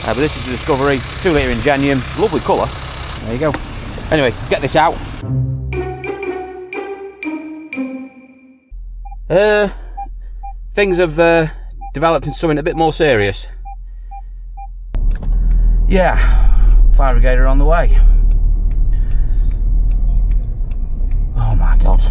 But this is the Discovery, 2 litre Ingenium, lovely colour. There you go. Anyway, get this out. Things have developed into something a bit more serious. Yeah, fire brigade are on the way. Oh my God.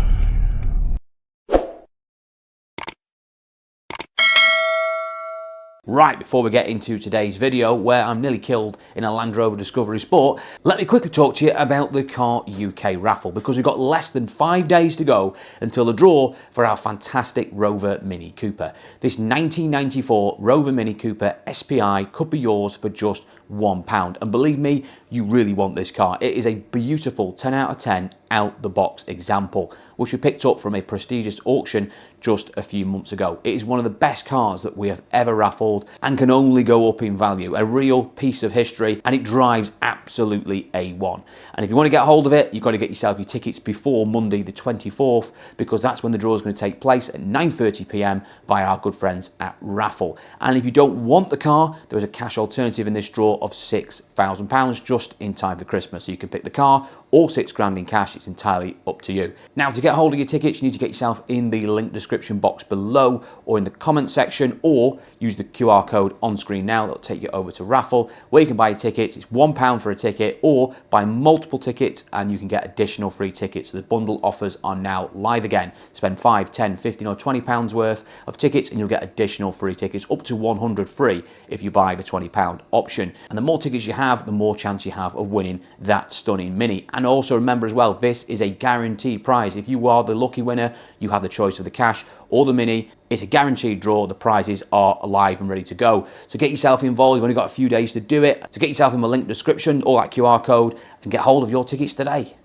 Right, before we get into today's video, where I'm nearly killed in a Land Rover Discovery Sport, let me quickly talk to you about the Car UK Raffle, because we've got less than 5 days to go until the draw for our fantastic Rover Mini Cooper. This 1994 Rover Mini Cooper SPI could be yours for just £1. And believe me, you really want this car. It is a beautiful 10 out of 10 out the box example, which we picked up from a prestigious auction just a few months ago. It is one of the best cars that we have ever raffled and can only go up in value. A real piece of history, and it drives absolutely A1. And if you want to get hold of it, you've got to get yourself your tickets before Monday the 24th, because that's when the draw is going to take place at 9:30 p.m. via our good friends at Raffle. And if you don't want the car, there is a cash alternative in this draw of £6,000 just in time for Christmas. So you can pick the car or £6,000 in cash. It's entirely up to you. Now, to get hold of your tickets, you need to get yourself in the link description box below or in the comment section, or use the QR code on screen now. That'll take you over to Raffle, where you can buy your tickets. It's £1 for a ticket, or buy multiple tickets and you can get additional free tickets. So the bundle offers are now live again. Spend £5, £10, £15 or £20 worth of tickets and you'll get additional free tickets, up to 100 free if you buy the £20 option. And the more tickets you have, the more chance you have of winning that stunning Mini. And also remember as well, this is a guaranteed prize. If you are the lucky winner, you have the choice of the cash or the Mini. It's a guaranteed draw. The prizes are alive and ready to go. So get yourself involved. You've only got a few days to do it. So get yourself in the link description or that QR code and get hold of your tickets today.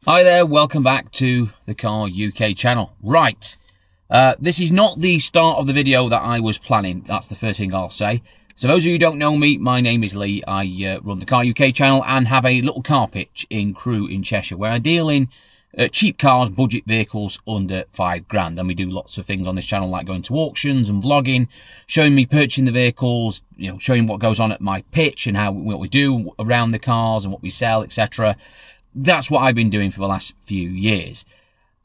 Hi there, welcome back to the Car UK channel. Right, this is not the start of the video that I was planning. That's the first thing I'll say. So those of you who don't know me, my name is Lee. I run the Car UK channel and have a little car pitch in Crewe in Cheshire, where I deal in cheap cars, budget vehicles under £5,000. And we do lots of things on this channel, like going to auctions and vlogging, showing me purchasing the vehicles, you know, showing what goes on at my pitch and what we do around the cars and what we sell, etc. That's what I've been doing for the last few years.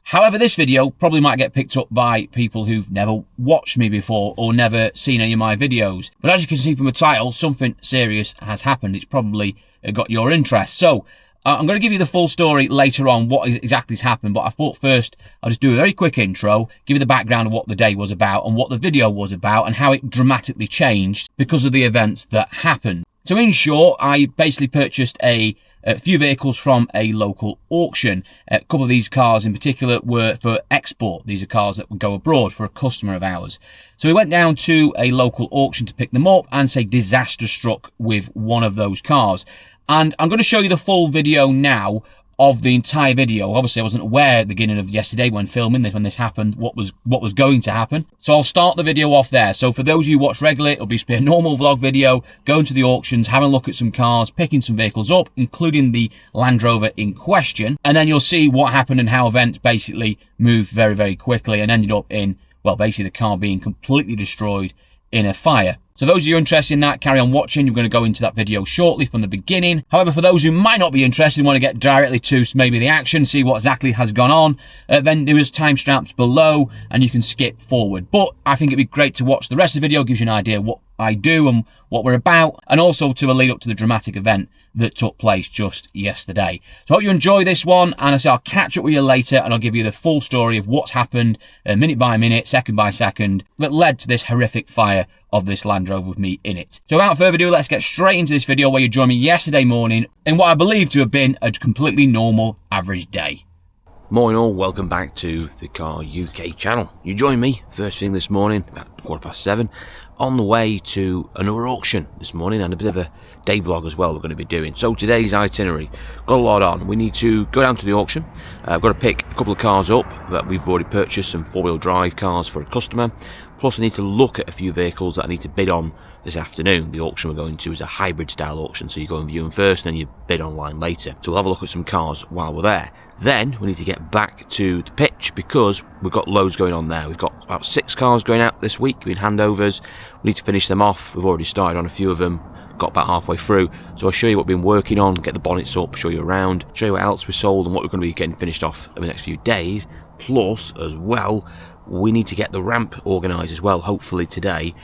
However, this video probably might get picked up by people who've never watched me before or never seen any of my videos. But as you can see from the title, something serious has happened. It's probably got your interest. So I'm going to give you the full story later on, what exactly has happened. But I thought first I'll just do a very quick intro, give you the background of what the day was about and what the video was about and how it dramatically changed because of the events that happened. So in short, I basically purchased a few vehicles from a local auction. A couple of these cars in particular were for export. These are cars that would go abroad for a customer of ours. So we went down to a local auction to pick them up, and say disaster struck with one of those cars. And I'm going to show you the full video now of the entire video. Obviously, I wasn't aware at the beginning of yesterday when filming this, when this happened, what was going to happen. So I'll start the video off there. So for those of you who watch regularly, it'll be a normal vlog video, going to the auctions, having a look at some cars, picking some vehicles up, including the Land Rover in question. And then you'll see what happened and how events basically moved very, very quickly and ended up in, well, basically the car being completely destroyed in a fire. So those of you interested in that, carry on watching. You're going to go into that video shortly from the beginning. However, for those who might not be interested and want to get directly to maybe the action, see what exactly has gone on, then there is timestamps below and you can skip forward. But I think it'd be great to watch the rest of the video. It gives you an idea what I do and what we're about, and also to a lead up to the dramatic event that took place just yesterday. So I hope you enjoy this one, and I say I'll catch up with you later and I'll give you the full story of what's happened minute by minute, second by second, that led to this horrific fire of this Land Rover with me in it. So without further ado, let's get straight into this video where you joined me yesterday morning in what I believe to have been a completely normal average day. Morning all, welcome back to the Car UK channel. You joined me first thing this morning at 7:15 on the way to another auction this morning, and a bit of a day vlog as well we're going to be doing. So today's itinerary, got a lot on. We need to go down to the auction. I've got to pick a couple of cars up that we've already purchased, some four-wheel drive cars for a customer. Plus I need to look at a few vehicles that I need to bid on this afternoon. The auction we're going to is a hybrid style auction, so you go and view them first and then you bid online later. So we'll have a look at some cars while we're there. Then we need to get back to the pitch because we've got loads going on there. We've got about 6 cars going out this week in handovers. We need to finish them off. We've already started on a few of them. got about halfway through. So I'll show you what we've been working on, get the bonnets up, show you around, show you what else we sold and what we're going to be getting finished off in the next few days. Plus, as well, we need to get the ramp organised as well, hopefully today.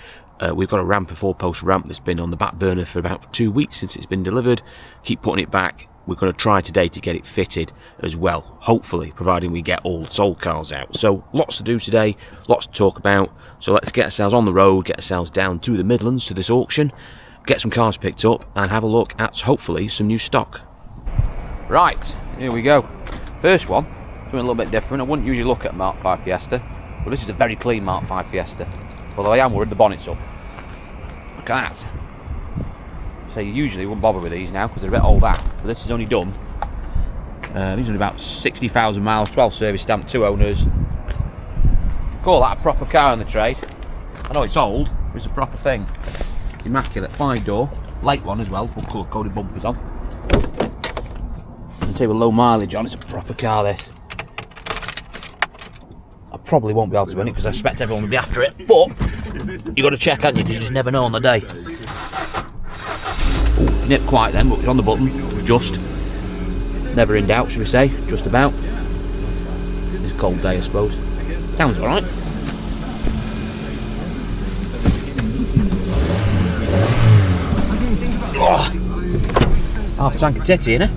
We've got a ramp, a 4-post ramp that's been on the back burner for about 2 weeks since it's been delivered. Keep putting it back. We're going to try today to get it fitted as well, hopefully, providing we get all sold cars out. So lots to do today, lots to talk about. So let's get ourselves on the road, get ourselves down to the Midlands to this auction, get some cars picked up and have a look at, hopefully, some new stock. Right, here we go. First one, something a little bit different. I wouldn't usually look at Mark 5 Fiesta, but this is a very clean Mark 5 Fiesta. Although I am worried the bonnet's up. Look at that. So you usually wouldn't bother with these now because they're a bit old out. But this is only done. These are about 60,000 miles, 12 service stamp, 2 owners. Call that a proper car in the trade. I know it's old, but it's a proper thing. Immaculate 5-door, late one as well, full colour coded bumpers on. You can see with low mileage on, it's a proper car this. I probably won't be able to win it because I expect everyone will be after it, but you've got to check, haven't you, because you just never know on the day. Ooh, nipped quite then, but it's on the button, just. Never in doubt, should we say, just about. It's a cold day, I suppose. Sounds alright. Oh, half a tank of titty, innit?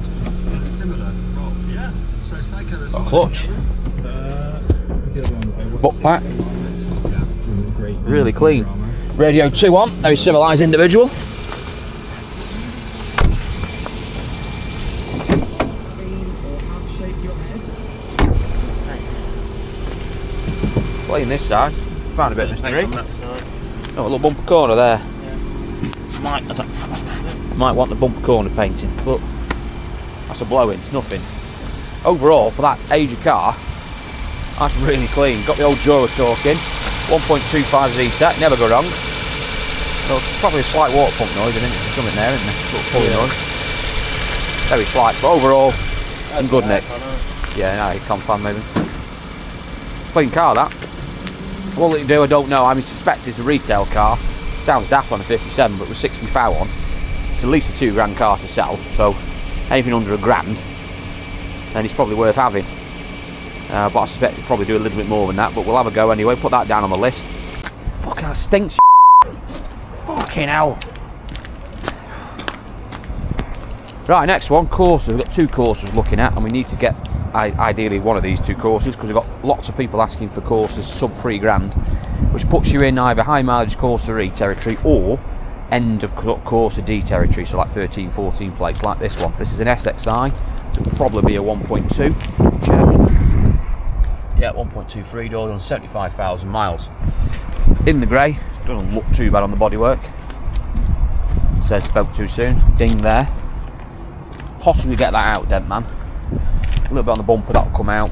Got a clutch. Butt pack. Really clean. Radio 2 on, very civilised individual. Playing this side, found a bit of mystery. Oh, a little bumper corner there. Might want the bumper corner painting, but that's a blow-in, it's nothing. Overall, for that age of car, that's really clean. Got the old Jura talking, 1.25 Z-Tech, never go wrong. So probably a slight water pump noise, I think there's something there, isn't there? Sort of pulling noise. Very slight, but overall, I'm good, Nick. Yeah, no, you can't fan maybe. Clean car, that. What will it do, I don't know. I mean, suspect it's a retail car. Sounds daft on a 57, but with 60 foul on, it's at least a £2 car to sell. So anything under £1,000, then it's probably worth having. But I suspect it'll probably do a little bit more than that. But we'll have a go anyway. Put that down on the list. Fuck, that stinks. Fucking hell. Right, next one, courses. We've got 2 courses looking at, and we need to get ideally one of these 2 courses because we've got lots of people asking for courses sub £3,000, which puts you in either high mileage Corsa E territory or end of Corsa D territory, so like 13, 14 plates like this one. This is an SXI, so it'll probably be a 1.2. Check. Yeah, 1.23 doors on 75,000 miles. In the grey, doesn't look too bad on the bodywork. It says spoke too soon, ding there. Possibly get that out, dent man. A little bit on the bumper, that'll come out.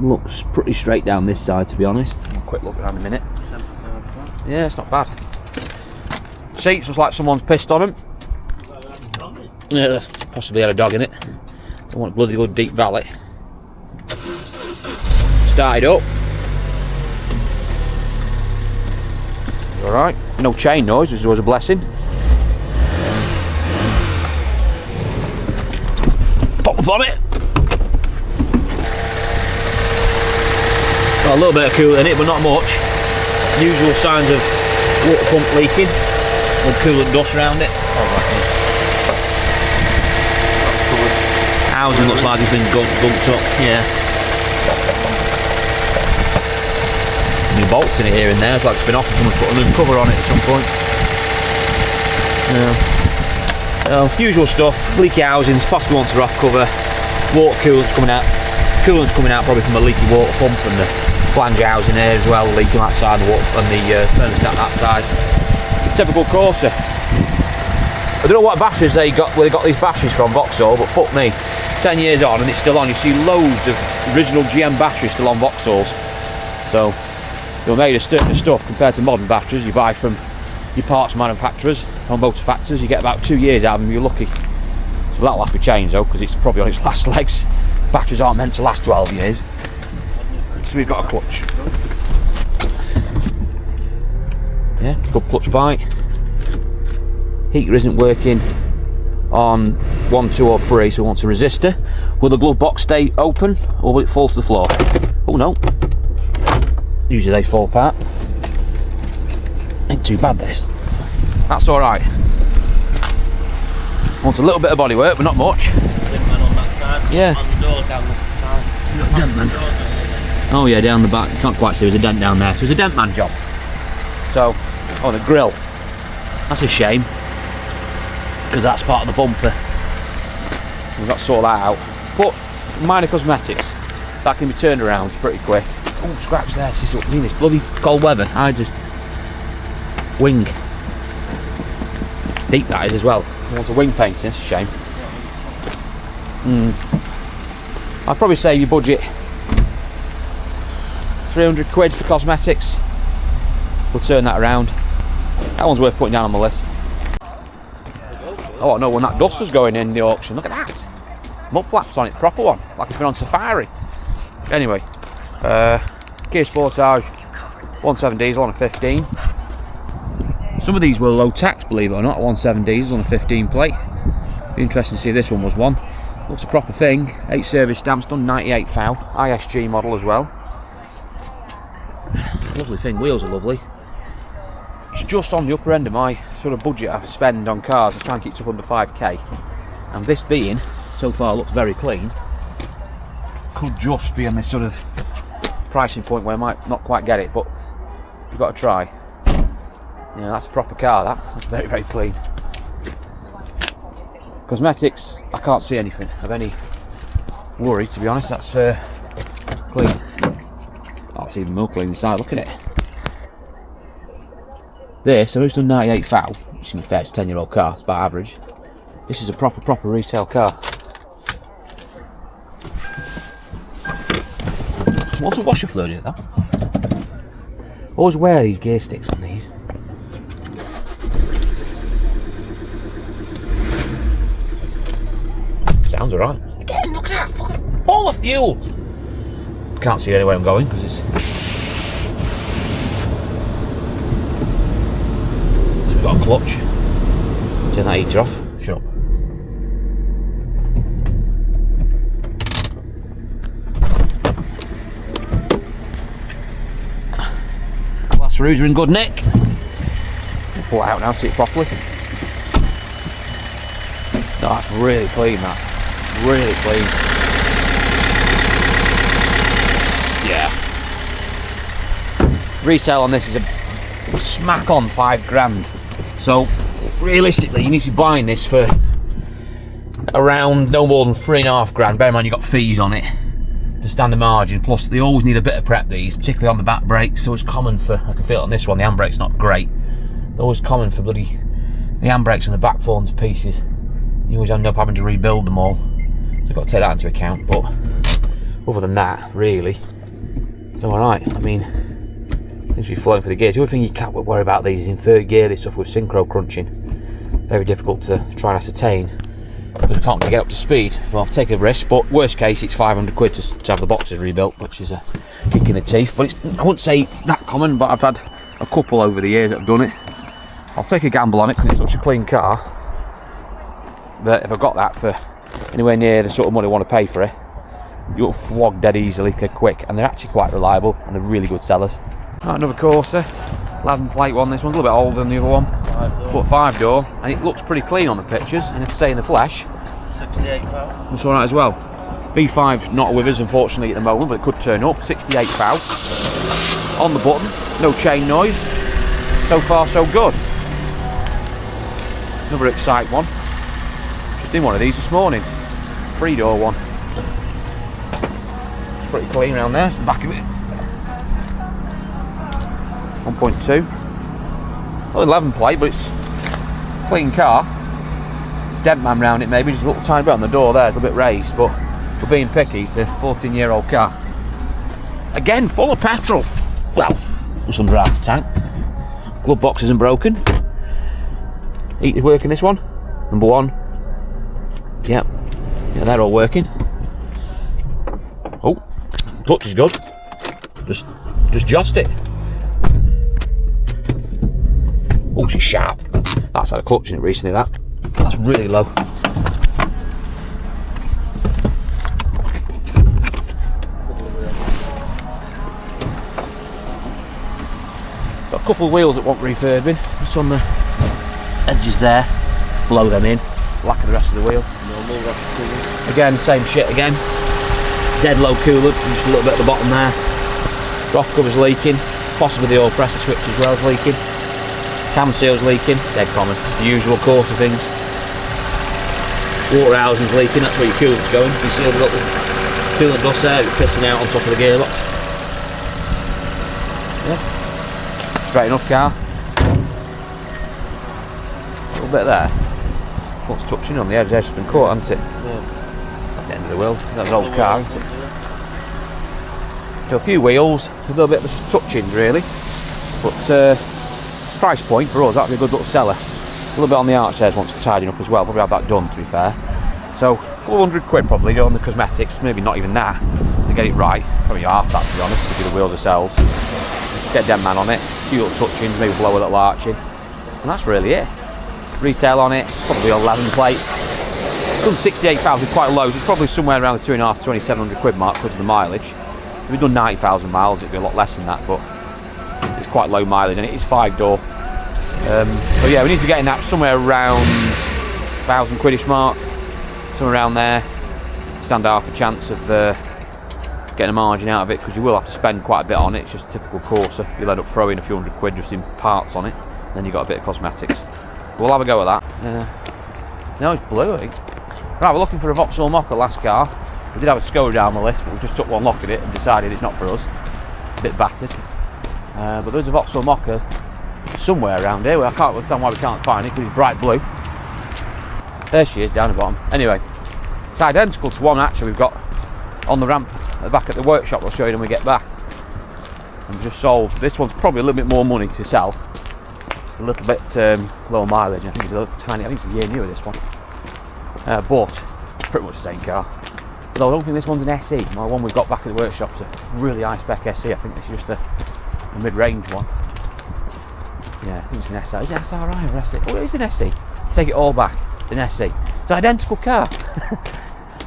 Looks pretty straight down this side, to be honest. Have a quick look around a minute. Yeah, it's not bad. Seats looks like someone's pissed on them. Yeah, possibly had a dog in it. I want a bloody good deep valet. Started up. Alright, no chain noise, which is always a blessing. Pop the bonnet. Got a little bit of coolant in it, but not much. Usual signs of water pump leaking. With coolant dust around it. Housing looks like it's been gunked up, yeah. New bolts in it here and there, it's like it's been off and someone's put a new cover on it at some point. Yeah. Usual stuff, leaky housings, possibly wants a rough cover, water coolant's coming out. Coolant's coming out probably from a leaky water pump and the flange housing here as well, leaking that side and the thermostat that side. Typical Corsa. I don't know what batteries they got, where they got these batteries from, Vauxhall, but fuck me. 10 years on and it's still on. You see loads of original GM batteries still on Vauxhalls. So they're made of certain stuff compared to modern batteries you buy from your parts manufacturers or motor factories. You get about 2 years out of them, you're lucky. So that'll have to be changed though, because it's probably on its last legs. Batteries aren't meant to last 12 years. So we've got a clutch. Yeah, good clutch bite. Heater isn't working on 1, 2 or 3, so we want a resistor. Will the glove box stay open or will it fall to the floor? Oh no. Usually they fall apart. Ain't too bad this. That's alright. Wants a little bit of body work, but not much. Dent man on that side. Yeah. On the door down the side. Dent man. Oh yeah, down the back. You can't quite see, there's a dent down there. So it's a dent man job. So, oh, the grill. That's a shame. Because that's part of the bumper. We've got to sort that out. But minor cosmetics. That can be turned around pretty quick. Oh, scratch there. This is what I mean, this bloody cold weather. I just wing. Deep that is as well. You want a wing painting, it's a shame. I'd probably say you budget 300 quid for cosmetics. We'll turn that around. That one's worth putting down on my list. Oh no, when that duster's going in the auction, look at that. Mud flaps on it, proper one, like it's been on safari. Anyway, Kia Sportage, 1.7 diesel on a 15. Some of these were low tax, believe it or not, 1.7 diesel on a 15 plate. Be interesting to see if this one was one. Looks a proper thing, 8 service stamps, done 98 thou, ISG model as well. Lovely thing, wheels are lovely. It's just on the upper end of my sort of budget I spend on cars. I try and keep stuff under 5k. And this being, so far looks very clean, could just be on this sort of pricing point where I might not quite get it, but you've got to try. Yeah, that's a proper car, that's very, very clean. Cosmetics, I can't see anything of any worry, to be honest. That's clean. Oh, it's even more clean inside, look at it. This, I've just done 98 thou, which is fair, it's a 10-year-old car, it's about average. This is a proper retail car. What's a washer fluid in it though? Always wear these gear sticks on these. Sounds alright. Again, look at that, full of fuel! Can't see anywhere I'm going because it's... So we've got a clutch. Turn that heater off. Shut up. Glass roofs are in good nick. We'll pull it out now, see it properly. No, that's really clean, that. Really clean. Yeah. Retail on this is a smack on £5 grand. So realistically you need to be buying this for around no more than £3.5 grand. Bear in mind you've got fees on it to stand a margin, plus they always need a bit of prep, these, particularly on the back brakes. So it's common for, I can feel it on this one, the handbrake's not great. They're always common for bloody the handbrakes on the back falling to pieces. You always end up having to rebuild them all, so you've got to take that into account. But other than that, really, it's alright. I mean, seems to be flowing for the gears. The only thing you can't worry about these is in third gear, this stuff with synchro crunching. Very difficult to try and ascertain because I can't really get up to speed. Well, I'll take a risk, but worst case it's 500 quid to have the boxes rebuilt, which is a kick in the teeth. But I wouldn't say it's that common, but I've had a couple over the years that have done it. I'll take a gamble on it because it's such a clean car. But if I got that for anywhere near the sort of money I want to pay for it, you'll flog dead easily, quick, and they're actually quite reliable and they're really good sellers. Right, another Corsa, 11 plate one. This one's a little bit older than the other one, but 5-door, and it looks pretty clean on the pictures, and if I say in the flesh, 68 thou. it's alright as well. V5 not with us unfortunately at the moment, but it could turn up. 68 thou on the button, no chain noise. So far so good. Another Excite one. Just in one of these this morning. 3-door one. It's pretty clean around there. It's the back of it. 1.2. Not 11 plate, but it's a clean car. Dent man round it maybe, just a little tiny bit on the door there. It's a bit raised, but we're being picky. It's a 14-year-old car. Again, full of petrol. Well, there's under half the tank. Glove box isn't broken. Heater's working, this one. Number one. Yep. Yeah, they're all working. Oh, clutch is good. Just jost it. Oh, she's sharp. That's had a clutch in it recently, that. That's really low. Got a couple of wheels that want refurbing. Just on the edges there. Blow them in. Black the rest of the wheel. Again, same shit again. Dead low coolant, just a little bit at the bottom there. Rough cover's leaking. Possibly the oil pressure switch as well is leaking. Cam seal's leaking. Dead common. The usual course of things. Water housing's leaking, that's where your coolant's going. You see we've got the coolant dust there, it's pissing out on top of the gearbox. Yeah. Straight enough car. A little bit there. What's touching on the edge? The edge has been caught, hasn't it? Yeah. It's like the end of the world. That's an old car, isn't it? So a few wheels, a little bit of touchings really. But price point for us, that'd be a good little seller. A little bit on the arch there wants tidying up as well, probably have that done to be fair. So a couple of £100 probably on the cosmetics, maybe not even that, to get it right. Probably half that to be honest, to do the wheels ourselves. Get a dead man on it, a few little touchings, maybe blow a little arching. And that's really it. Retail on it, probably 11 plate. Done 68,000, quite low, it's probably somewhere around the £2,500–2,700 mark because of the mileage. If we'd done 90,000 miles, it'd be a lot less than that, but it's quite low mileage and it is 5-door. So yeah, we need to get in that somewhere around £1,000-ish mark, somewhere around there. Stand half a chance of getting a margin out of it, because you will have to spend quite a bit on it. It's just a typical Corsa. You'll end up throwing a few £100 just in parts on it, and then you've got a bit of cosmetics. We'll have a go at that. No, it's blue, I think. Right, we're looking for a Vauxhall Mocha last car. We did have a Skoda down the list, but we just took one look at it and decided it's not for us. A bit battered. But there's a Vauxhall Mocha somewhere around here. I can't understand why we can't find it, because it's bright blue. There she is, down the bottom. Anyway, it's identical to one actually we've got on the ramp at the back at the workshop. I'll show you when we get back. And we've just sold. This one's probably a little bit more money to sell. It's a little bit low mileage. I think it's a little tiny. I think it's a year newer, this one. But pretty much the same car. Although I don't think this one's an SE. My one we've got back at the workshop's a really high spec SE. I think this is just a mid-range one. Yeah, I think it's an SI. Is it SRI or SE? Oh, it is an SE. Take it all back. It's an SE. It's an identical car.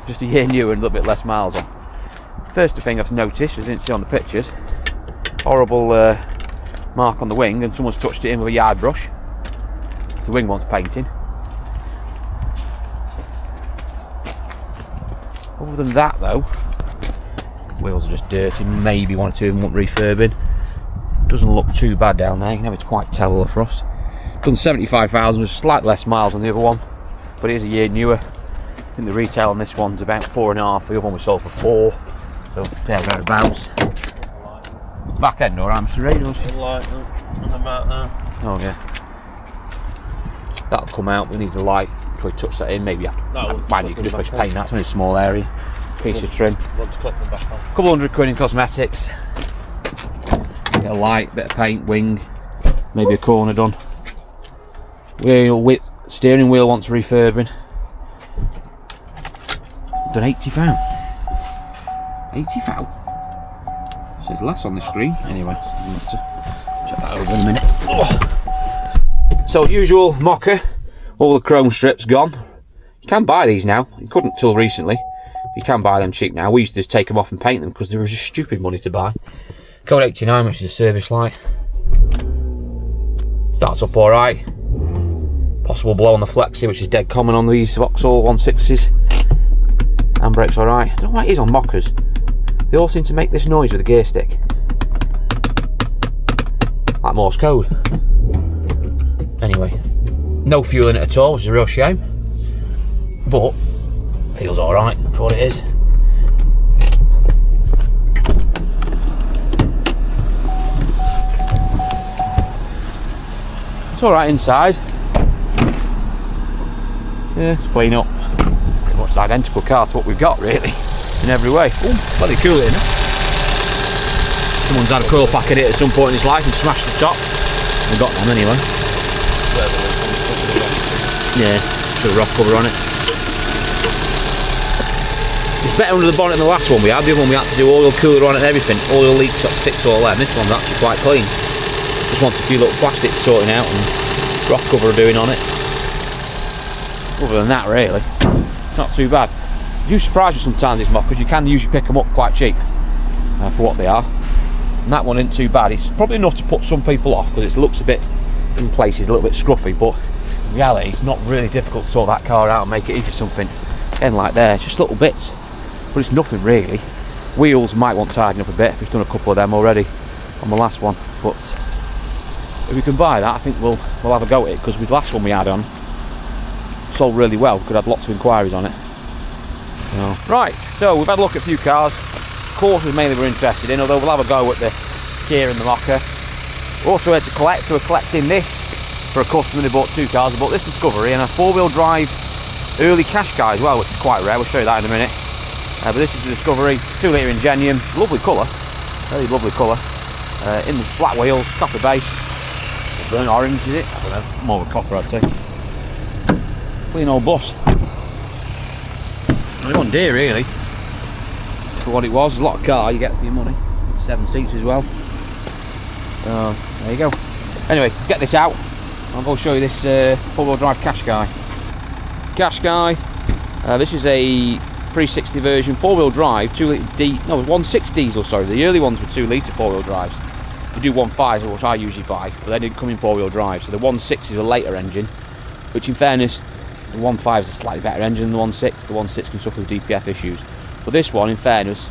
Just a year newer and a little bit less miles on. First thing I've noticed, I didn't see on the pictures, horrible mark on the wing, and someone's touched it in with a yard brush. The wing wants painting. Other than that though, wheels are just dirty, maybe one or two of them want refurbing. Doesn't look too bad down there, you can never quite tell with the frost. Done 75,000, was slightly less miles than the other one, but it is a year newer. I think the retail on this one's about 4.5, the other one was sold for 4, so thereabouts. Back end or hamster radials? Oh yeah. That'll come out, we need the light until we touch that in, maybe after. Mind you can just paint that, it's only a small area. Piece of trim. Couple £100 in cosmetics. Bit of light, bit of paint, wing, maybe a corner done. Steering wheel wants refurbing. Done £80. £80? Says less on the screen. Anyway, I'll have to check that over in a minute. Oh. So usual Mocha, all the chrome strips gone. You can buy these now. You couldn't till recently. You can buy them cheap now. We used to just take them off and paint them because there was just stupid money to buy. Code 89, which is a service light. Starts up alright. Possible blow on the flexi, which is dead common on these Vauxhall 1.6s. Handbrake's alright. I don't know why it is on Mochas. They all seem to make this noise with the gear stick. Like Morse code. Anyway, no fuel in it at all, which is a real shame. But, feels alright for what it is. It's alright inside. Yeah, it's clean up. Pretty much the identical car to what we've got, really, in every way. Oh, bloody cool in it. Someone's had a coil pack in it at some point in his life and smashed the top. We've got one anyway. Yeah, put a rock cover on it. It's better under the bonnet than the last one we had. The other one we had to do oil cooler on it and everything. Oil leaks up, fix all that. And this one's actually quite clean. Just wants a few little plastics sorting out and rock cover are doing on it. Other than that, really, not too bad. You surprise me sometimes, these mockers. You can usually pick them up quite cheap for what they are. And that one isn't too bad. It's probably enough to put some people off because it looks a bit, in places, a little bit scruffy, but in reality it's not really difficult to sort that car out and make it into something again like there. It's just little bits, but it's nothing really. Wheels might want tidying up a bit. I've just done a couple of them already on the last one, but if we can buy that, I think we'll have a go at it, because with the last one we had on sold really well. We could have lots of inquiries on it. Right, so we've had a look at a few cars. Courses mainly we're interested in, although we'll have a go at the Kia and the Mocha. Also had to collect, so we're collecting this for a customer who bought 2 cars. I bought this Discovery and a 4-wheel drive early Qashqai as well, which is quite rare. We'll show you that in a minute. But this is the Discovery 2-litre Ingenium, lovely colour, very lovely colour. In the flat wheels, copper base, burnt orange is it? I don't know, more of a copper I'd say. Clean old bus. It wasn't dear really for what it was. A lot of car you get for your money. 7 seats as well. There you go. Anyway, let's get this out. I'll go show you this 4-wheel drive Qashqai. Qashqai. This is a 360 version 4-wheel drive, 1.6 diesel. Sorry, the early ones were 2-litre 4-wheel drives. We do 1.5, which I usually buy, but they didn't come in 4-wheel drive. So the 1.6 is a later engine, which in fairness, the 1.5 is a slightly better engine than the 1.6. The 1.6 can suffer with DPF issues, but this one, in fairness,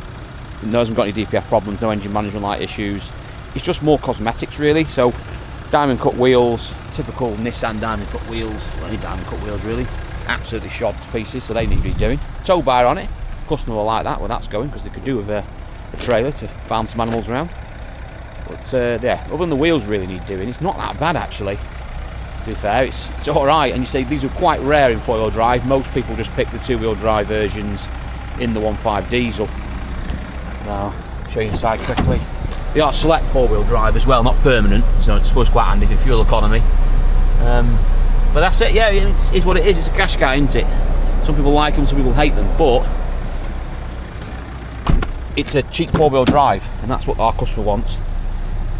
it hasn't got any DPF problems, no engine management light issues. It's just more cosmetics really. So diamond cut wheels, typical Nissan diamond cut wheels, any diamond cut wheels really, absolutely shod to pieces, so they need redoing. Tow bar on it, customer will like that when that's going, because they could do with a trailer to farm some animals around. But yeah, other than the wheels really need doing, it's not that bad actually. To be fair, it's alright. And you say these are quite rare in 4-wheel drive. Most people just pick the 2-wheel drive versions in the 1.5 diesel. Now, I'll show you inside quickly. They are select 4-wheel drive as well, not permanent, so it's supposed to be quite handy for fuel economy. But that's it, yeah, it's what it is. It's a Qashqai, isn't it? Some people like them, some people hate them, but it's a cheap 4-wheel drive, and that's what our customer wants.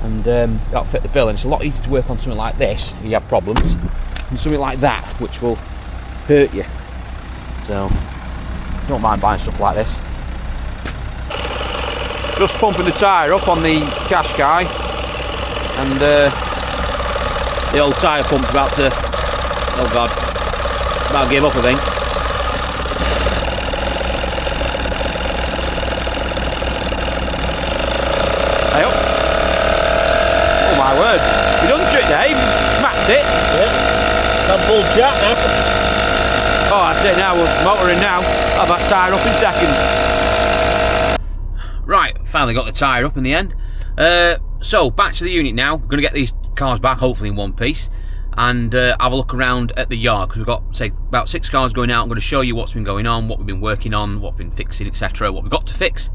And that'll fit the bill, and it's a lot easier to work on something like this if you have problems than something like that, which will hurt you. So don't mind buying stuff like this. Just pumping the tyre up on the Qashqai, and the old tyre pump's about to, oh god, about to give up I think. Hey up. Oh my word, you done the trick Dave, smacked it. Yeah. I'm full chat now. Oh that's it now, we're motoring now. I'll have that tyre up in seconds. Right, finally got the tyre up in the end. So back to the unit now. We're going to get these cars back hopefully in one piece, and have a look around at the yard, because we've got, say, about 6 cars going out. I'm going to show you what's been going on, what we've been working on, what we've been fixing, etc., what we've got to fix.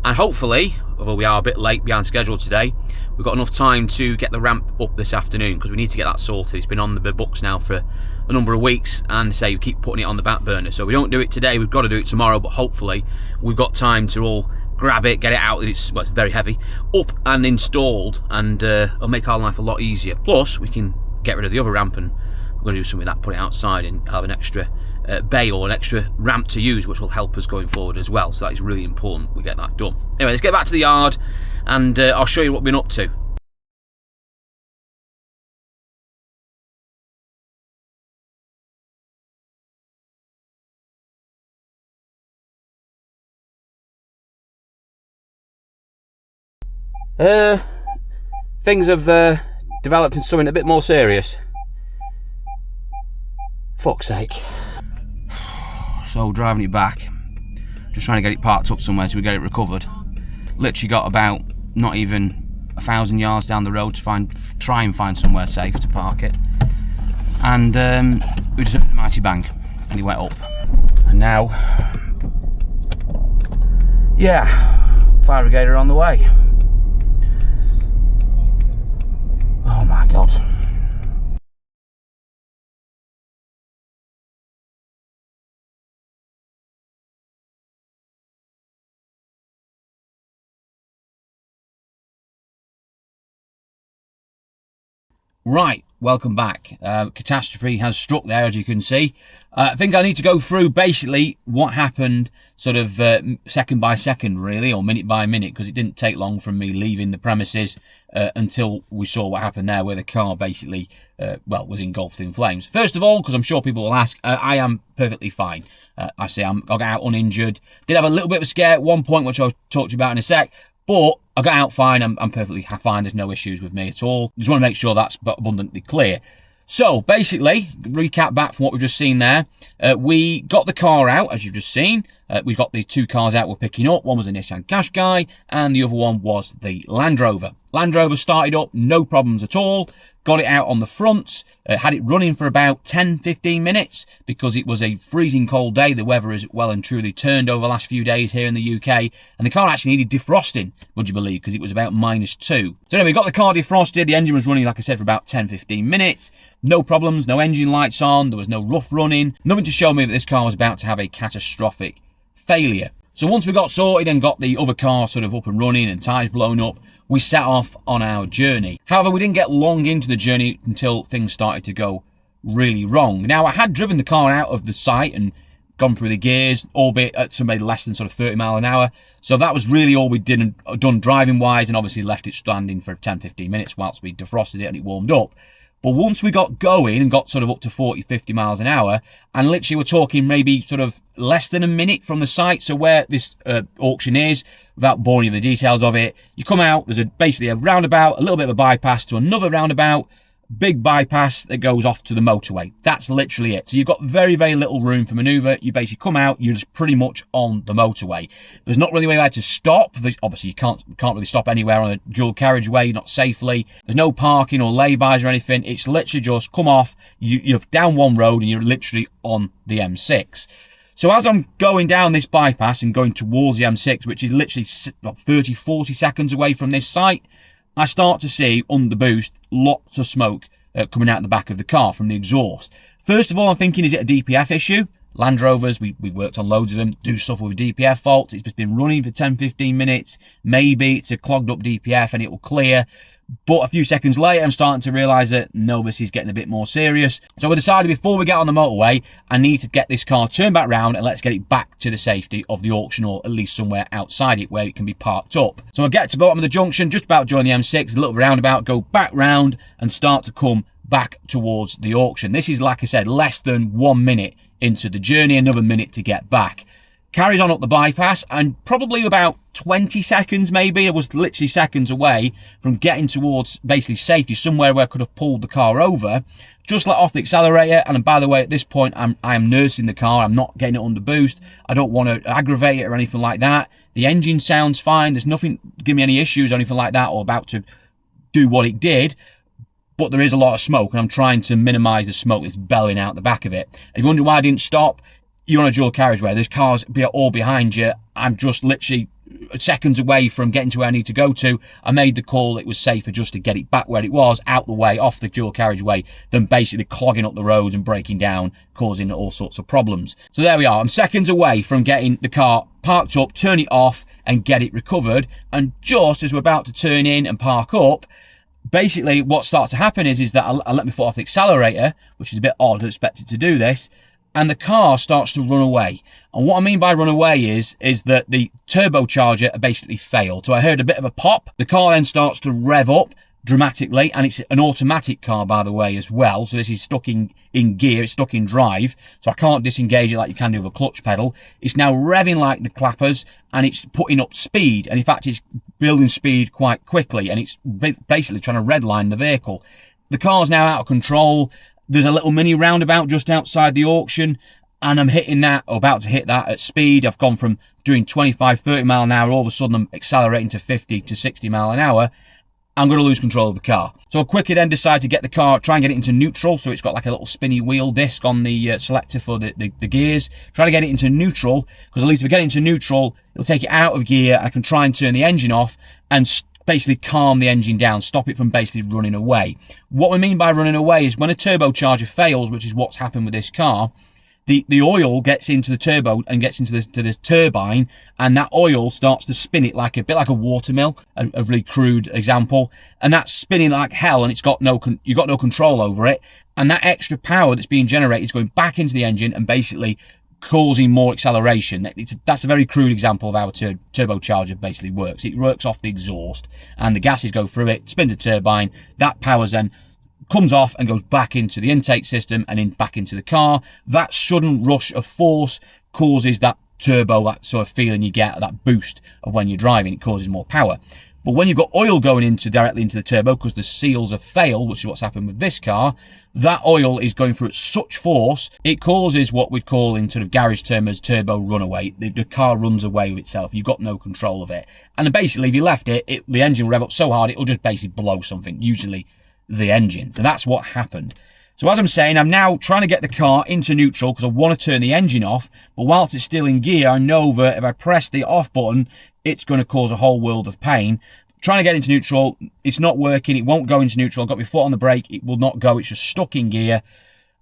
And hopefully, although we are a bit late behind schedule today, we've got enough time to get the ramp up this afternoon, because we need to get that sorted. It's been on the books now for a number of weeks, and say we keep putting it on the back burner. So we don't do it today, we've got to do it tomorrow, but hopefully we've got time to all grab it, get it out. It's very heavy, up and installed, and it'll make our life a lot easier. Plus we can get rid of the other ramp, and we're going to do something with that, put it outside and have an extra bay or an extra ramp to use, which will help us going forward as well. So that is really important we get that done. Anyway, let's get back to the yard, and I'll show you what we've been up to. Things have developed into something a bit more serious. Fuck's sake. So driving it back, just trying to get it parked up somewhere so we get it recovered. Literally got about not even 1,000 yards down the road to try and find somewhere safe to park it, and we just heard a mighty bang and he went up, and now, yeah, fire brigade are on the way. Oh my god. Right, welcome back. Catastrophe has struck there, as you can see. I think I need to go through basically what happened sort of second by second, really, or minute by minute, because it didn't take long from me leaving the premises until we saw what happened there, where the car basically, well, was engulfed in flames. First of all, because I'm sure people will ask, I am perfectly fine. I say I got out uninjured. Did have a little bit of a scare at one point, which I'll talk to you about in a sec, but I got out fine. I'm perfectly fine. There's no issues with me at all. Just want to make sure that's abundantly clear. So basically, recap back from what we've just seen there. We got the car out, as you've just seen. We've got the two cars out we're picking up. One was a Nissan Qashqai, and the other one was the Land Rover. Land Rover started up, no problems at all. Got it out on the front, had it running for about 10-15 minutes because it was a freezing cold day. The weather has well and truly turned over the last few days here in the UK, and the car actually needed defrosting, would you believe, because it was about -2. So anyway, we got the car defrosted. The engine was running, like I said, for about 10-15 minutes. No problems, no engine lights on, there was no rough running, nothing to show me that this car was about to have a catastrophic failure. So once we got sorted and got the other car sort of up and running and tyres blown up, we set off on our journey. However, we didn't get long into the journey until things started to go really wrong. Now, I had driven the car out of the site and gone through the gears, albeit at somebody less than sort of 30 mile an hour. So that was really all we done driving wise, and obviously left it standing for 10-15 minutes whilst we defrosted it and it warmed up. But once we got going and got sort of up to 40-50 miles an hour, and literally we're talking maybe sort of less than a minute from the site, so where this auction is, without boring you with the details of it, you come out, there's basically a roundabout, a little bit of a bypass to another roundabout, big bypass that goes off to the motorway. That's literally it. So you've got very, very little room for manoeuvre. You basically come out, you're just pretty much on the motorway. There's not really anywhere to stop. Obviously, you can't really stop anywhere on a dual carriageway, not safely. There's no parking or laybys or anything. It's literally just come off, you're down one road and you're literally on the M6. So as I'm going down this bypass and going towards the M6, which is literally 30-40 seconds away from this site, I start to see, under boost, lots of smoke coming out the back of the car from the exhaust. First of all, I'm thinking, is it a DPF issue? Land Rovers, we've worked on loads of them, do suffer with DPF faults. It's just been running for 10-15 minutes. Maybe it's a clogged up DPF and it will clear. But a few seconds later, I'm starting to realise that no, this is getting a bit more serious. So I decided before we get on the motorway, I need to get this car turned back round and let's get it back to the safety of the auction, or at least somewhere outside it where it can be parked up. So I get to the bottom of the junction, just about join the M6, a little roundabout, go back round and start to come back towards the auction. This is, like I said, less than 1 minute into the journey, another minute to get back. Carries on up the bypass, and probably about 20 seconds maybe, I was literally seconds away from getting towards basically safety, somewhere where I could have pulled the car over. Just let off the accelerator, and by the way, at this point I am nursing the car. I'm not getting it under boost. I don't want to aggravate it or anything like that. The engine sounds fine. There's nothing give me any issues or anything like that, or about to do what it did. But there is a lot of smoke, and I'm trying to minimise the smoke that's bellowing out the back of it. And if you wonder why I didn't stop, you're on a dual carriageway. There's cars all behind you. I'm just literally seconds away from getting to where I need to go to. I made the call. It was safer just to get it back where it was, out the way, off the dual carriageway, than basically clogging up the roads and breaking down, causing all sorts of problems. So there we are. I'm seconds away from getting the car parked up, turn it off, and get it recovered. And just as we're about to turn in and park up, basically what starts to happen is that I let my foot off the accelerator, which is a bit odd. I expected to do this. And the car starts to run away. And what I mean by run away is that the turbocharger basically failed. So I heard a bit of a pop. The car then starts to rev up dramatically, and it's an automatic car, by the way, as well. So this is stuck in gear, it's stuck in drive. So I can't disengage it like you can do with a clutch pedal. It's now revving like the clappers, and it's putting up speed. And in fact, it's building speed quite quickly, and it's basically trying to redline the vehicle. The car's now out of control. There's a little mini roundabout just outside the auction, and I'm hitting that, or about to hit that at speed. I've gone from doing 25-30 mile an hour, all of a sudden I'm accelerating to 50-60 mile an hour. I'm going to lose control of the car. So I quickly then decide to get the car, try and get it into neutral, so it's got like a little spinny wheel disc on the selector for the gears. Try to get it into neutral, because at least if I get it into neutral, it'll take it out of gear, and I can try and turn the engine off and basically calm the engine down, stop it from basically running away. What we mean by running away is when a turbocharger fails, which is what's happened with this car, the oil gets into the turbo and gets into the turbine, and that oil starts to spin it like a bit like a watermill, a really crude example, and that's spinning like hell, and you've got no control over it, and that extra power that's being generated is going back into the engine and basically causing more acceleration. That's a very crude example of how a turbocharger basically works. It works off the exhaust, and the gases go through it, spins a turbine, that power then comes off and goes back into the intake system and back into the car. That sudden rush of force causes that turbo, that sort of feeling you get, that boost of when you're driving. It causes more power. But when you've got oil going directly into the turbo, because the seals have failed, which is what's happened with this car, that oil is going through at such force, it causes what we'd call in sort of garage term as turbo runaway. The car runs away with itself. You've got no control of it. And then basically, if you left it, the engine will rev up so hard, it'll just basically blow something, usually the engine. So that's what happened. So as I'm saying, I'm now trying to get the car into neutral because I want to turn the engine off, but whilst it's still in gear, I know that if I press the off button, it's going to cause a whole world of pain. Trying to get into neutral, it's not working, it won't go into neutral. I've got my foot on the brake, it will not go, it's just stuck in gear.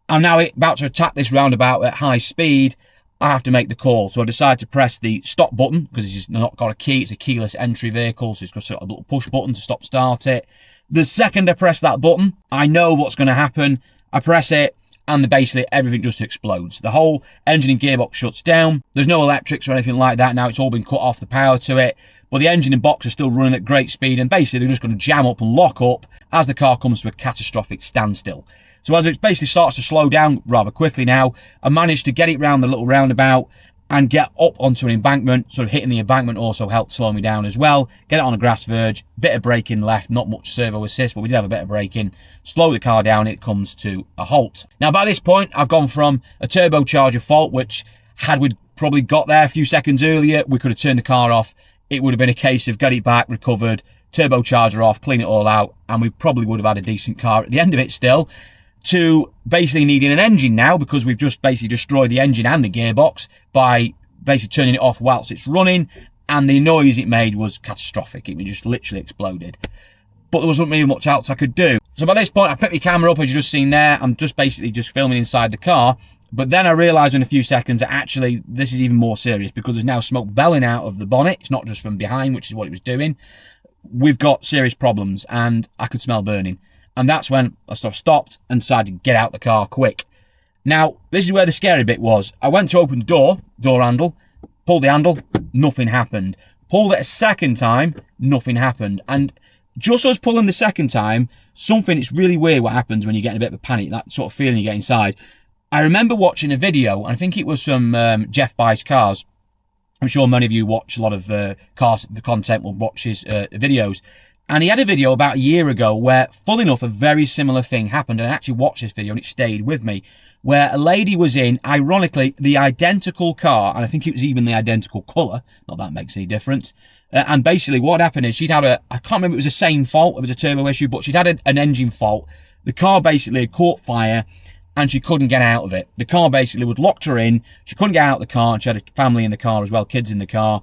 I'm now about to attack this roundabout at high speed. I have to make the call, so I decide to press the stop button because it's just not got a key. It's a keyless entry vehicle, so it's got a little push button to stop start it. The second I press that button, I know what's going to happen. I press it, and basically everything just explodes. The whole engine and gearbox shuts down. There's no electrics or anything like that now. It's all been cut off, the power to it. But the engine and box are still running at great speed, and basically they're just going to jam up and lock up as the car comes to a catastrophic standstill. So as it basically starts to slow down rather quickly now, I managed to get it round the little roundabout and get up onto an embankment. Sort of hitting the embankment also helped slow me down as well. Get it on a grass verge, bit of braking left, not much servo assist, but we did have a bit of braking. Slow the car down, it comes to a halt. Now by this point, I've gone from a turbocharger fault, which had we probably got there a few seconds earlier, we could have turned the car off. It would have been a case of get it back, recovered, turbocharger off, clean it all out, and we probably would have had a decent car at the end of it still, to basically needing an engine now because we've just basically destroyed the engine and the gearbox by basically turning it off whilst it's running, and the noise it made was catastrophic. It just literally exploded. But there wasn't really much else I could do. So by this point, I picked my camera up, as you've just seen there. I'm just basically just filming inside the car. But then I realised in a few seconds that actually this is even more serious because there's now smoke belling out of the bonnet. It's not just from behind, which is what it was doing. We've got serious problems, and I could smell burning. And that's when I sort of stopped and decided to get out the car quick. Now, this is where the scary bit was. I went to open the door handle, pulled the handle, nothing happened. Pulled it a second time, nothing happened. And just as pulling the second time, it's really weird what happens when you get in a bit of a panic, that sort of feeling you get inside. I remember watching a video, and I think it was from Jeff Buys Cars. I'm sure many of you watch a lot of cars, the content will watch his videos. And he had a video about a year ago where, full enough, a very similar thing happened. And I actually watched this video and it stayed with me, where a lady was in, ironically, the identical car, and I think it was even the identical colour, not that makes any difference. And basically what happened is she'd had I can't remember if it was the same fault, it was a turbo issue, but she'd had an engine fault. The car basically had caught fire and she couldn't get out of it. The car basically would locked her in, she couldn't get out of the car, and she had a family in the car as well, kids in the car.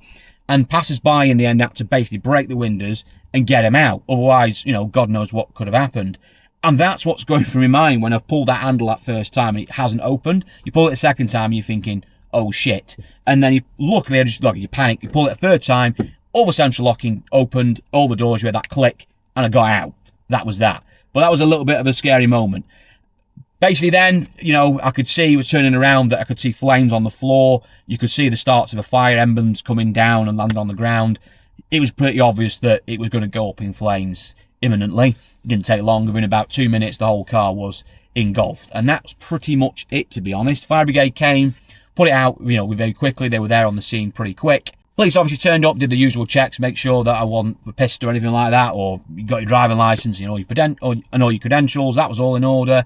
And passers-by in the end had to basically break the windows and get him out. Otherwise, God knows what could have happened. And that's what's going through my mind when I've pulled that handle that first time and it hasn't opened. You pull it a second time and you're thinking, oh shit. And then luckily, you panic. You pull it a third time, all the central locking opened, all the doors, you had that click, and I got out. That was that. But that was a little bit of a scary moment. Basically then, I could see, it was turning around, that I could see flames on the floor. You could see the starts of a fire embers coming down and landing on the ground. It was pretty obvious that it was going to go up in flames imminently. It didn't take long. Within about 2 minutes, the whole car was engulfed. And that's pretty much it, to be honest. Fire brigade came, put it out, very quickly. They were there on the scene pretty quick. Police obviously turned up, did the usual checks, make sure that I wasn't pissed or anything like that, or you got your driving licence, all your credentials. That was all in order.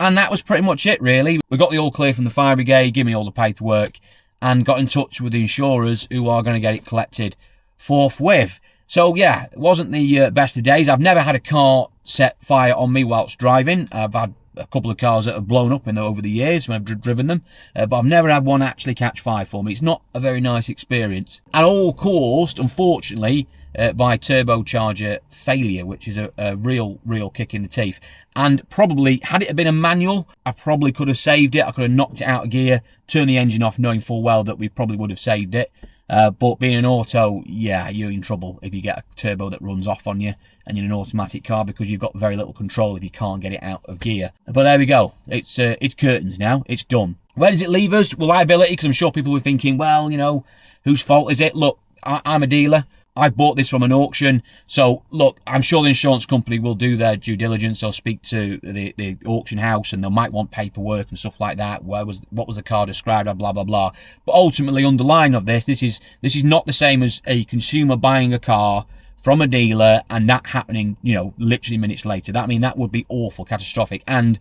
And that was pretty much it, really. We got the all clear from the fire brigade, gave me all the paperwork, and got in touch with the insurers who are going to get it collected forthwith. So, yeah, it wasn't the best of days. I've never had a car set fire on me whilst driving. I've had a couple of cars that have blown up over the years when I've driven them, but I've never had one actually catch fire for me. It's not a very nice experience. And all caused, unfortunately, by turbocharger failure, which is a real kick in the teeth. And probably, had it have been a manual, I probably could have saved it. I could have knocked it out of gear, turned the engine off, knowing full well that we probably would have saved it. But being an auto, yeah, you're in trouble if you get a turbo that runs off on you and you're in an automatic car, because you've got very little control if you can't get it out of gear. But there we go. It's curtains now. It's done. Where does it leave us? Well, liability, because I'm sure people were thinking, well, you know, whose fault is it? Look, I'm a dealer. I bought this from an auction. So, look, I'm sure the insurance company will do their due diligence. They'll speak to the auction house, and they might want paperwork and stuff like that. What was the car described? Blah, blah, blah. But ultimately, underlying of this is not the same as a consumer buying a car from a dealer and that happening, you know, literally minutes later. That would be awful, catastrophic. And,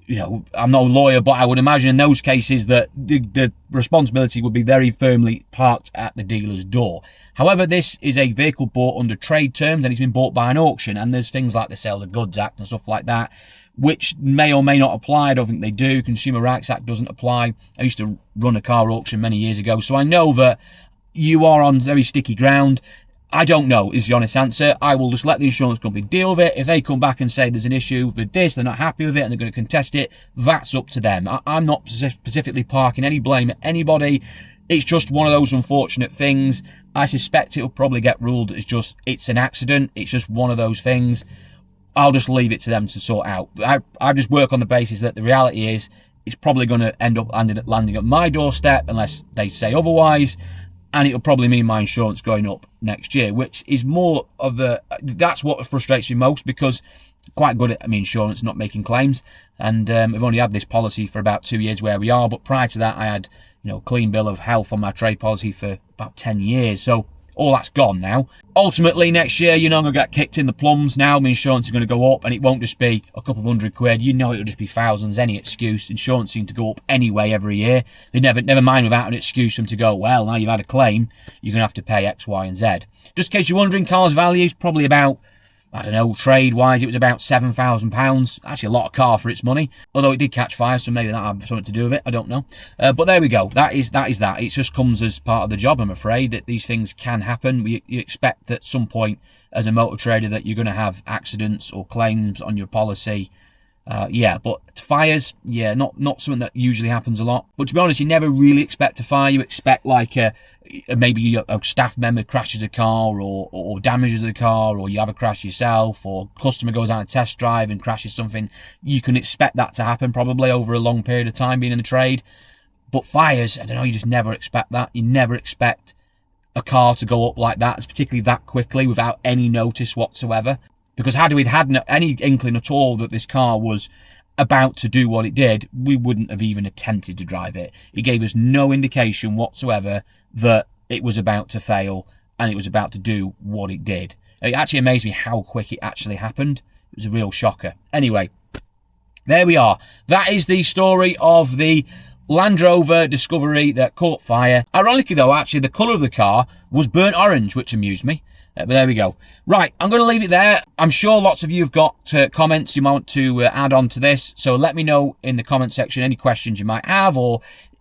you know, I'm no lawyer, but I would imagine in those cases that the responsibility would be very firmly parked at the dealer's door. However, this is a vehicle bought under trade terms, and it's been bought by an auction, and there's things like the Sale of Goods Act and stuff like that, which may or may not apply. I don't think they do. Consumer Rights Act doesn't apply. I used to run a car auction many years ago, so I know that you are on very sticky ground. I don't know is the honest answer. I will just let the insurance company deal with it. If they come back and say there's an issue with this, they're not happy with it, and they're going to contest it, that's up to them. I'm not specifically parking any blame at anybody. It's just one of those unfortunate things. I suspect it'll probably get ruled as just, it's an accident. It's just one of those things. I'll just leave it to them to sort out. I just work on the basis that the reality is it's probably going to end up landing at my doorstep unless they say otherwise. And it'll probably mean my insurance going up next year, which is more of that's what frustrates me most, because I'm quite good at my insurance, not making claims. And I've only had this policy for about 2 years where we are. But prior to that, I had, you know, clean bill of health on my trade policy for about 10 years. So all that's gone now. Ultimately, next year, you're not going to get kicked in the plums now. My insurance is going to go up, and it won't just be a couple of £100. You know it'll just be thousands, any excuse. Insurance seems to go up anyway every year. They never mind without an excuse for them to go, well, now you've had a claim, you're going to have to pay X, Y, and Z. Just in case you're wondering, car's value is probably about, I don't know, trade-wise, it was about £7,000. Actually, a lot of car for its money. Although it did catch fire, so maybe that had something to do with it. I don't know. But there we go. That is that. It just comes as part of the job, I'm afraid, that these things can happen. You expect at some point, as a motor trader, that you're going to have accidents or claims on your policy. Yeah, but fires, yeah, not something that usually happens a lot. But to be honest, you never really expect a fire. You expect like maybe a staff member crashes a car or damages a car, or you have a crash yourself, or a customer goes on a test drive and crashes something. You can expect that to happen probably over a long period of time being in the trade. But fires, I don't know, you just never expect that. You never expect a car to go up like that, particularly that quickly without any notice whatsoever. Because had we had any inkling at all that this car was about to do what it did, we wouldn't have even attempted to drive it. It gave us no indication whatsoever that it was about to fail and it was about to do what it did. It actually amazed me how quick it actually happened. It was a real shocker. Anyway, there we are. That is the story of the Land Rover Discovery that caught fire. Ironically though, actually the colour of the car was burnt orange, which amused me. But there we go. Right, I'm going to leave it there. I'm sure lots of you have got comments you might want to add on to this. So let me know in the comment section any questions you might have, or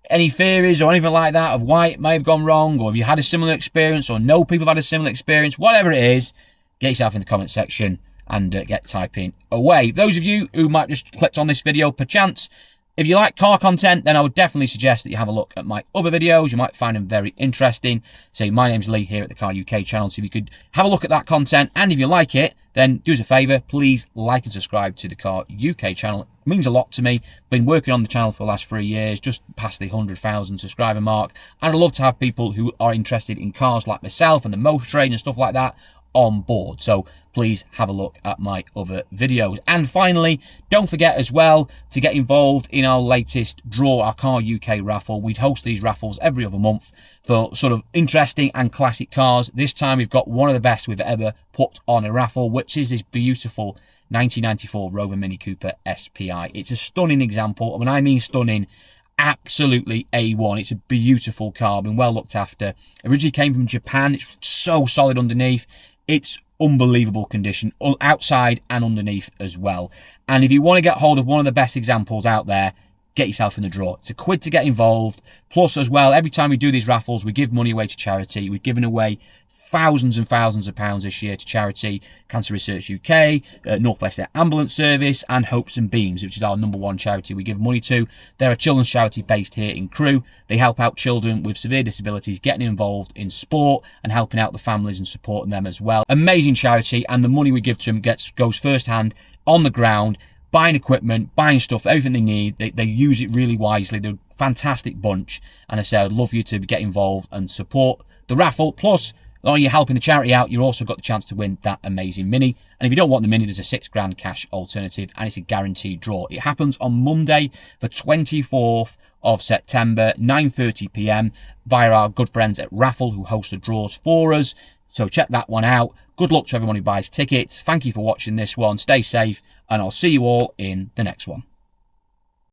any theories or anything like that of why it may have gone wrong, or have you had a similar experience, or know people have had a similar experience. Whatever it is, get yourself in the comment section and get typing away. Those of you who might just clicked on this video perchance, if you like car content, then I would definitely suggest that you have a look at my other videos. You might find them very interesting. So my name's Lee here at the Car UK channel. So if you could have a look at that content, and if you like it, then do us a favour, please like and subscribe to the Car UK channel. It means a lot to me. Been working on the channel for the last 3 years, just past the 100,000 subscriber mark. And I'd love to have people who are interested in cars like myself and the motor trade and stuff like that on board. So please have a look at my other videos. And finally, don't forget as well to get involved in our latest draw, our Car UK Raffle. We host these raffles every other month for sort of interesting and classic cars. This time we've got one of the best we've ever put on a raffle, which is this beautiful 1994 Rover Mini Cooper SPI. It's a stunning example, and when I mean stunning, absolutely A1. It's a beautiful car, been well looked after. Originally came from Japan. It's so solid underneath. It's unbelievable condition, outside and underneath as well. And if you want to get hold of one of the best examples out there, get yourself in the draw. It's £1 to get involved. Plus as well, every time we do these raffles, we give money away to charity. We've given away thousands and thousands of pounds this year to charity Cancer Research UK, North West Air Ambulance Service, and Hopes and Beams, which is our #1 charity we give money to. They're a children's charity based here in Crewe. They help out children with severe disabilities getting involved in sport and helping out the families and supporting them as well. Amazing charity, and the money we give to them goes first hand on the ground, buying equipment, buying stuff, everything they need. They use it really wisely. They're a fantastic bunch, and I say I'd love you to get involved and support the raffle. Plus, while you're helping the charity out, you've also got the chance to win that amazing Mini. And if you don't want the Mini, there's a £6 cash alternative, and it's a guaranteed draw. It happens on Monday, the 24th of September, 9:30 p.m, via our good friends at Raffle, who host the draws for us. So check that one out. Good luck to everyone who buys tickets. Thank you for watching this one. Stay safe, and I'll see you all in the next one.